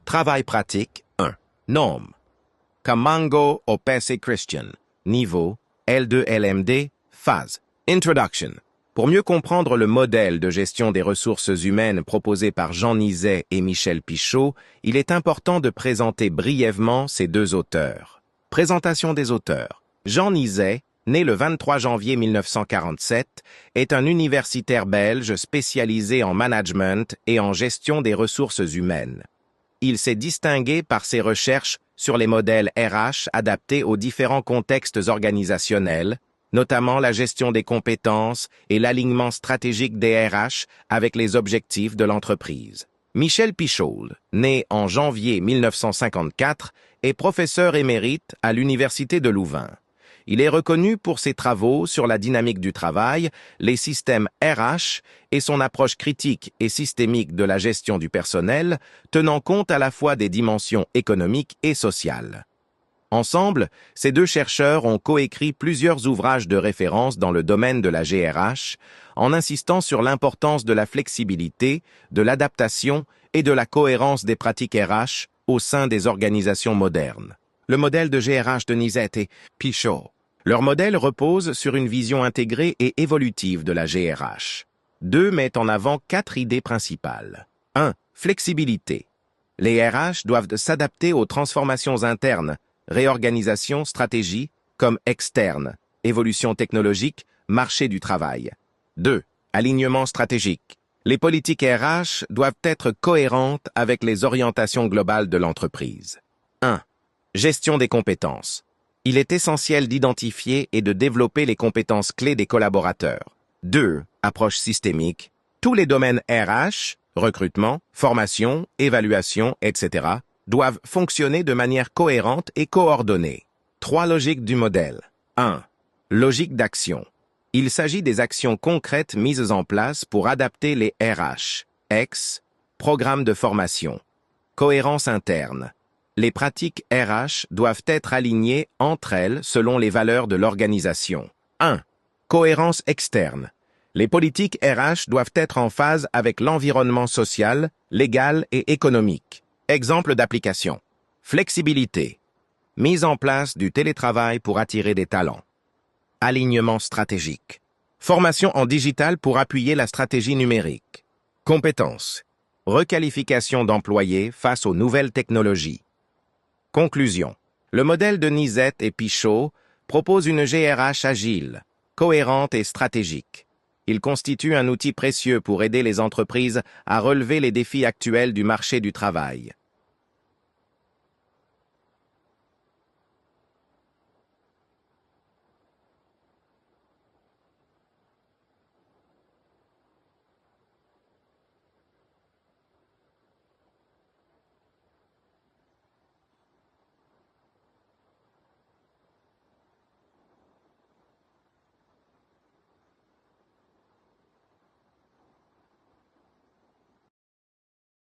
Travail pratique 1. Normes. Kamango Opese Christian. Niveau L2LMD. Phase. Introduction. Pour mieux comprendre le modèle de gestion des ressources humaines proposé par Jean Nizet et Michel Pichot, il est important de présenter brièvement ces deux auteurs. Présentation des auteurs. Jean Nizet, né le 23 janvier 1947, est un universitaire belge spécialisé en management et en gestion des ressources humaines. Il s'est distingué par ses recherches sur les modèles RH adaptés aux différents contextes organisationnels, notamment la gestion des compétences et l'alignement stratégique des RH avec les objectifs de l'entreprise. Michel Pichot, né en janvier 1954, est professeur émérite à l'Université de Louvain. Il est reconnu pour ses travaux sur la dynamique du travail, les systèmes RH et son approche critique et systémique de la gestion du personnel, tenant compte à la fois des dimensions économiques et sociales. Ensemble, ces deux chercheurs ont coécrit plusieurs ouvrages de référence dans le domaine de la GRH, en insistant sur l'importance de la flexibilité, de l'adaptation et de la cohérence des pratiques RH au sein des organisations modernes. Le modèle de GRH de Nizet et Pichot. Leur modèle repose sur une vision intégrée et évolutive de la GRH. Deux mettent en avant 4 idées principales. 1. Flexibilité. Les RH doivent s'adapter aux transformations internes, réorganisation, stratégie, comme externe, évolution technologique, marché du travail. 2. Alignement stratégique. Les politiques RH doivent être cohérentes avec les orientations globales de l'entreprise. 1. Gestion des compétences. Il est essentiel d'identifier et de développer les compétences clés des collaborateurs. 2. Approche systémique. Tous les domaines RH, recrutement, formation, évaluation, etc., doivent fonctionner de manière cohérente et coordonnée. 3 logiques du modèle. 1. Logique d'action. Il s'agit des actions concrètes mises en place pour adapter les RH. Ex. Programme de formation. Cohérence interne. Les pratiques RH doivent être alignées entre elles selon les valeurs de l'organisation. 1. Cohérence externe. Les politiques RH doivent être en phase avec l'environnement social, légal et économique. Exemple d'application. Flexibilité. Mise en place du télétravail pour attirer des talents. Alignement stratégique. Formation en digital pour appuyer la stratégie numérique. Compétences. Requalification d'employés face aux nouvelles technologies. Conclusion. Le modèle de Nizet et Pichot propose une GRH agile, cohérente et stratégique. Il constitue un outil précieux pour aider les entreprises à relever les défis actuels du marché du travail.